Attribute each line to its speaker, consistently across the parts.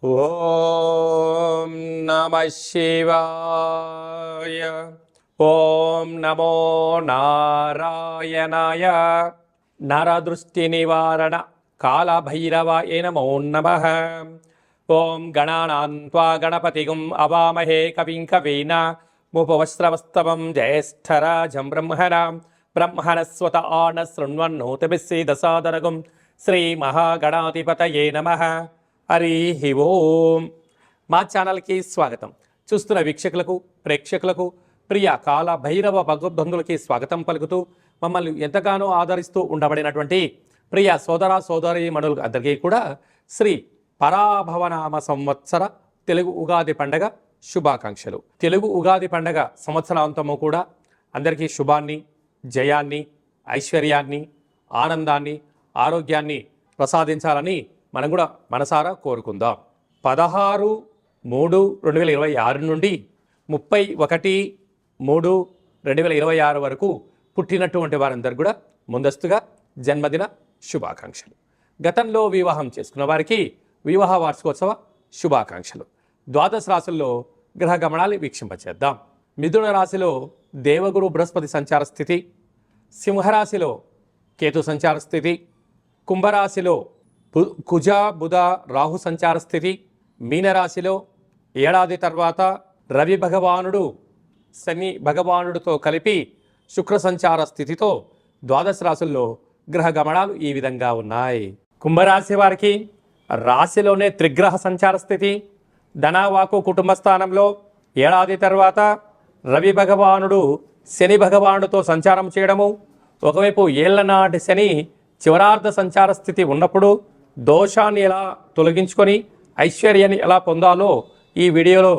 Speaker 1: ఓం నమః శివాయ. ఓం నమో నారాయణాయ. నరదృష్టి నివారణ కాళభైరవాయ నమో నమః. ఓం గణానాం త్వా గణపతిగుం అవామహే కవిం కవీన ముపవస్త్రవస్తవం జ్యేష్ఠరాజం బ్రహ్మణస్వత ఆన శృణ్వన్నోతిభిస్సీదసాదనగుం శ్రీ మహాగణాధిపతయే నమః. హరి ఓం. మా ఛానల్కి స్వాగతం. చూస్తున్న వీక్షకులకు ప్రేక్షకులకు ప్రియ కాల భైరవ భగవద్బంధులకి స్వాగతం పలుకుతూ మమ్మల్ని ఎంతగానో ఆదరిస్తూ ఉండబడినటువంటి ప్రియ సోదర సోదరి మణులకు అందరికీ కూడా శ్రీ పరాభవనామ సంవత్సర తెలుగు ఉగాది పండగ శుభాకాంక్షలు. తెలుగు ఉగాది పండగ సంవత్సరాంతము కూడా అందరికీ శుభాన్ని, జయాన్ని, ఐశ్వర్యాన్ని, ఆనందాన్ని, ఆరోగ్యాన్ని ప్రసాదించాలని మనం కూడా మనసారా కోరుకుందాం. 16/3/2026 నుండి 31/3/2026 వరకు పుట్టినటువంటి వారందరూ కూడా ముందస్తుగా జన్మదిన శుభాకాంక్షలు. గతంలో వివాహం చేసుకున్న వారికి వివాహ వార్షికోత్సవ శుభాకాంక్షలు. ద్వాదశ రాశుల్లో గ్రహ గమనాలు వీక్షింపచేద్దాం. మిథున రాశిలో దేవగురు బృహస్పతి సంచార స్థితి, సింహరాశిలో కేతు సంచార స్థితి, కుంభరాశిలో కుజ బుధ రాహు సంచార స్థితి, మీనరాశిలో ఏడాది తర్వాత రవి భగవానుడు శని భగవానుడితో కలిపి శుక్ర సంచార స్థితితో ద్వాదశ రాశుల్లో గ్రహ గమనాలు ఈ విధంగా ఉన్నాయి. కుంభరాశి వారికి రాశిలోనే త్రిగ్రహ సంచార స్థితి, ధనవాకు కుటుంబ స్థానంలో ఏడాది తర్వాత రవి భగవానుడు శని భగవానుడితో సంచారం చేయడము, ఒకవైపు ఏళ్లనాటి శని చివరార్ధ సంచార స్థితి ఉన్నప్పుడు దోషాన్ని ఎలా తొలగించుకొని ఐశ్వర్యాన్ని ఎలా పొందాలో ఈ వీడియోలో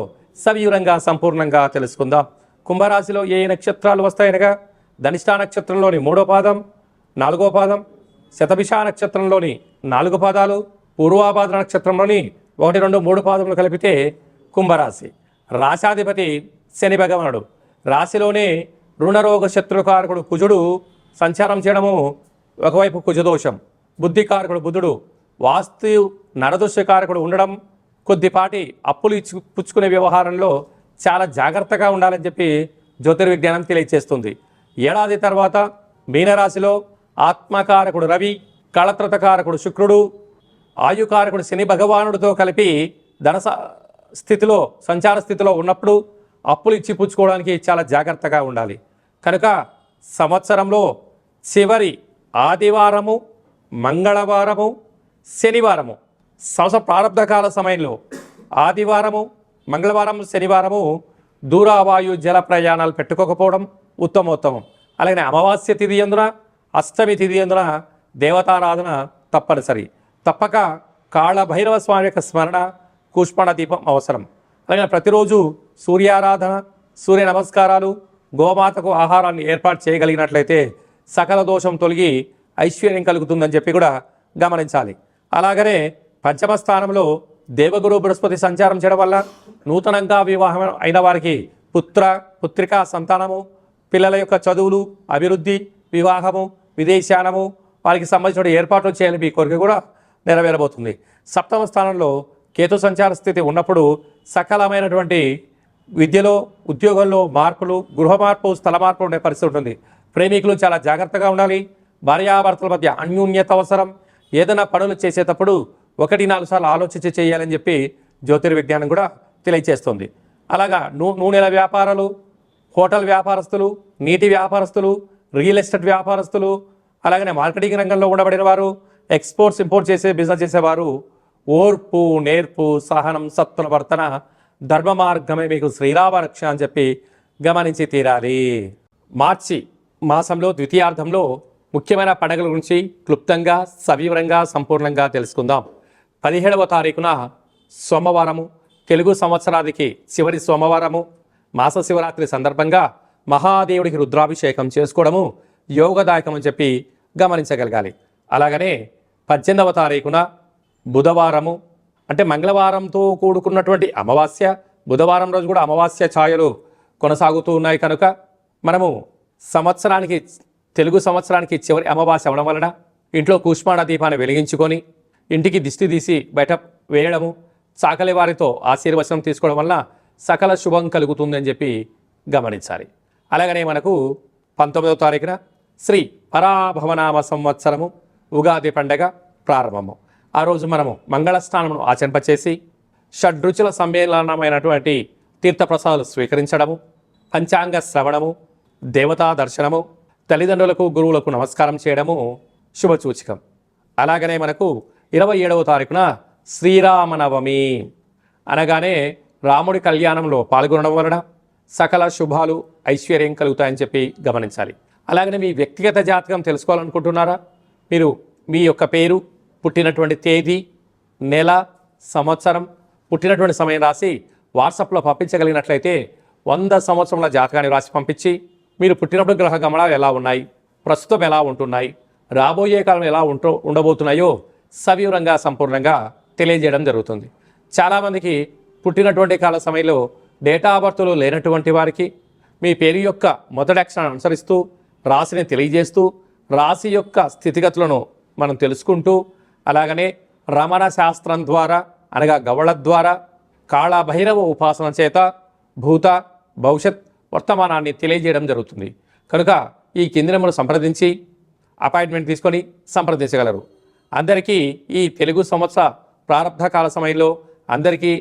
Speaker 1: సవివరంగా సంపూర్ణంగా తెలుసుకుందాం. కుంభరాశిలో ఏ నక్షత్రాలు వస్తాయనగా ధనిష్టా నక్షత్రంలోని 3వ పాదం, 4వ పాదం, శతభిష నక్షత్రంలోని 4 పాదాలు, పూర్వాభాద్ర నక్షత్రంలోని 1, 2, 3 పాదములు కలిపితే కుంభరాశి. రాశాధిపతి శని భగవానుడు. రాశిలోనే రుణరోగ శత్రుకారకుడు కుజుడు సంచారం చేయడము, ఒకవైపు కుజదోషం. బుద్ధికారకుడు బుధుడు, వాస్తు నరదోషకారకుడు ఉండడం, కొద్దిపాటి అప్పులు పుచ్చుకునే వ్యవహారంలో చాలా జాగ్రత్తగా ఉండాలని చెప్పి జ్యోతిర్విజ్ఞానం తెలియజేస్తుంది. ఏడాది తర్వాత మీనరాశిలో ఆత్మకారకుడు రవి, కళత్రతకారకుడు శుక్రుడు, ఆయుకారకుడు శని భగవానుడితో కలిపి ధన స్థితిలో సంచార స్థితిలో ఉన్నప్పుడు అప్పులు ఇచ్చి పుచ్చుకోవడానికి చాలా జాగ్రత్తగా ఉండాలి. కనుక సంవత్సరంలో చివరి ఆదివారము, మంగళవారము, శనివారము, సంవత్సర ప్రారంభకాల సమయంలో ఆదివారము, మంగళవారం, శనివారము దూరవాయు జల ప్రయాణాలు పెట్టుకోకపోవడం ఉత్తమోత్తమం. అలాగే అమావాస్య తిథి యందున, అష్టమి తిథి యందున దేవతారాధన తప్పనిసరి. తప్పక కాళభైరవ స్వామి యొక్క స్మరణ, కూష్మాణ దీపం అవసరం. అలాగే ప్రతిరోజు సూర్యారాధన, సూర్య నమస్కారాలు, గోమాతకు ఆహారాన్ని ఏర్పాటు చేయగలిగినట్లయితే సకల దోషం తొలగి ఐశ్వర్యం కలుగుతుందని చెప్పి కూడా గమనించాలి. అలాగనే పంచమ స్థానంలో దేవగురు బృహస్పతి సంచారం చేయడం వల్ల నూతనంగా వివాహం అయిన వారికి పుత్రికా సంతానము, పిల్లల యొక్క చదువులు, అభివృద్ధి, వివాహము, విదేశానము, వారికి సంబంధించిన ఏర్పాట్లు చేయాలని మీ కోరిక కూడా నెరవేరబోతుంది. సప్తమ స్థానంలో కేతు సంచార స్థితి ఉన్నప్పుడు సకలమైనటువంటి విద్యలో, ఉద్యోగంలో మార్పులు, గృహ మార్పు, స్థల మార్పు ఉండే పరిస్థితి ఉంటుంది. ప్రేమికులు చాలా జాగ్రత్తగా ఉండాలి. భార్యాభర్తల మధ్య అన్యోన్యత అవసరం. ఏదైనా పనులు చేసేటప్పుడు 1-4 సార్లు ఆలోచించి చేయాలని చెప్పి జ్యోతిర్విజ్ఞానం కూడా తెలియజేస్తుంది. అలాగా నూనెల వ్యాపారాలు, హోటల్ వ్యాపారస్తులు, నీటి వ్యాపారస్తులు, రియల్ ఎస్టేట్ వ్యాపారస్తులు, అలాగనే మార్కెటింగ్ రంగంలో ఉండబడిన వారు, ఎక్స్పోర్ట్స్ ఇంపోర్ట్ చేసే బిజినెస్ చేసేవారు ఓర్పు, నేర్పు, సహనం, సత్తుల వర్తన, ధర్మ మార్గమే మీకు శ్రీరామ రక్ష అని చెప్పి గమనించి తీరాలి. మార్చి మాసంలో ద్వితీయార్థంలో ముఖ్యమైన పండుగల గురించి క్లుప్తంగా, సవివరంగా, సంపూర్ణంగా తెలుసుకుందాం. 17వ తారీఖున సోమవారము, తెలుగు సంవత్సరానికి చివరి సోమవారము, మాస శివరాత్రి సందర్భంగా మహాదేవుడికి రుద్రాభిషేకం చేసుకోవడము యోగదాయకం అని చెప్పి గమనించగలగాలి. అలాగనే 18వ తారీఖున బుధవారము, అంటే మంగళవారంతో కూడుకున్నటువంటి అమావాస్య, బుధవారం రోజు కూడా అమావాస్య ఛాయలు కొనసాగుతూ ఉన్నాయి. కనుక మనము తెలుగు సంవత్సరానికి చివరి అమావాస్య అవడం వలన ఇంట్లో కూష్మాణ దీపాన్ని వెలిగించుకొని ఇంటికి దిష్టి తీసి బయట వేయడము, చాకలి వారితో ఆశీర్వచనం తీసుకోవడం వల్ల సకల శుభం కలుగుతుందని చెప్పి గమనించాలి. అలాగనే మనకు 19వ తారీఖున శ్రీ పరాభవనామ సంవత్సరము ఉగాది పండగ ప్రారంభము. ఆ రోజు మనము మంగళ స్నానమును ఆచరింపచేసి షడ్రుచుల సమ్మేళనమైనటువంటి తీర్థప్రసాదాలు స్వీకరించడము, పంచాంగ శ్రవణము, దేవతా దర్శనము, తల్లిదండ్రులకు గురువులకు నమస్కారం చేయడము శుభసూచకం. అలాగనే మనకు 27వ తారీఖున శ్రీరామనవమి అనగానే రాముడి కళ్యాణంలో పాల్గొనడం వలన సకల శుభాలు ఐశ్వర్యం కలుగుతాయని చెప్పి గమనించాలి. అలాగనే మీ వ్యక్తిగత జాతకం తెలుసుకోవాలనుకుంటున్నారా? మీరు మీ యొక్క పేరు, పుట్టినటువంటి తేదీ, నెల, సంవత్సరం, పుట్టినటువంటి సమయం రాసి వాట్సాప్లో పంపించగలిగినట్లయితే 100 సంవత్సరముల జాతకాన్ని రాసి పంపించి మీరు పుట్టినప్పుడు గ్రహ గమనాలు ఎలా ఉన్నాయి, ప్రస్తుతం ఎలా ఉంటున్నాయి, రాబోయే కాలం ఎలా ఉండబోతున్నాయో సవివరంగా సంపూర్ణంగా తెలియజేయడం జరుగుతుంది. చాలామందికి పుట్టినటువంటి కాల సమయంలో డేటా ఆఫ్ బర్త్లు లేనటువంటి వారికి మీ పేరు యొక్క మొదటి అక్షరాన్ని అనుసరిస్తూ రాశిని తెలియజేస్తూ రాశి యొక్క స్థితిగతులను మనం తెలుసుకుంటూ అలాగనే రమణ శాస్త్రం ద్వారా అనగా గవళ ద్వారా కాళభైరవ ఉపాసన చేత భూత భవిష్యత్ వర్తమానాన్ని తెలియజేయడం జరుగుతుంది. కనుక ఈ కింది నెంబర్ను సంప్రదించి అపాయింట్మెంట్ తీసుకొని సంప్రదించగలరు. అందరికీ ఈ తెలుగు సంవత్సర ప్రారంభ కాల సమయంలో అందరికీ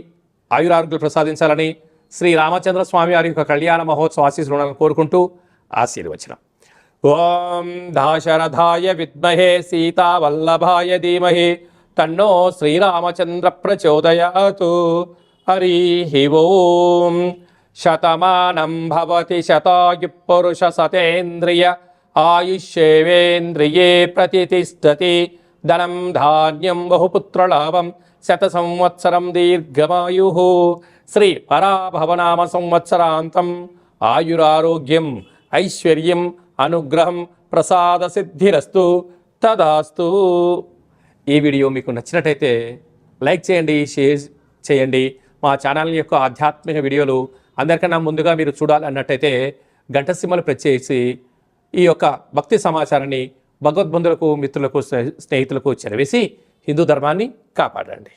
Speaker 1: ఆయురారోగ్యాలు ప్రసాదించాలని శ్రీ రామచంద్ర స్వామి వారి యొక్క కళ్యాణ మహోత్సవ ఆశీస్సులను కోరుకుంటూ ఆశీర్వచనం. ఓం దాశరథాయ విద్మహే సీతావల్లభాయ ధీమహి తన్నో శ్రీరామచంద్ర ప్రచోదయాతు. హరి ఓం. శతమానం భవతి శతాయు పురుష సతేంద్రియ ఆయుష్యేవేంద్రియే ప్రతిష్టతి. ధనం ధాన్యం బహుపుత్రలాభం శత సంవత్సరం దీర్ఘమాయు. శ్రీ పరాభవనామ సంవత్సరాంతం ఆయురారోగ్యం ఐశ్వర్యం అనుగ్రహం ప్రసాద సిద్ధిరస్తు తదాస్తు. ఈ వీడియో మీకు నచ్చినట్టయితే లైక్ చేయండి, షేర్ చేయండి. మా ఛానల్ యొక్క ఆధ్యాత్మిక వీడియోలు అందరికన్నా ముందుగా మీరు చూడాలన్నట్టయితే గంట సింబల్ ప్రెస్ చేసి ఈ యొక్క భక్తి సమాచారాన్ని భగవద్బంధులకు, మిత్రులకు, స్నేహితులకు చేరవేసి హిందూ ధర్మాన్ని కాపాడండి.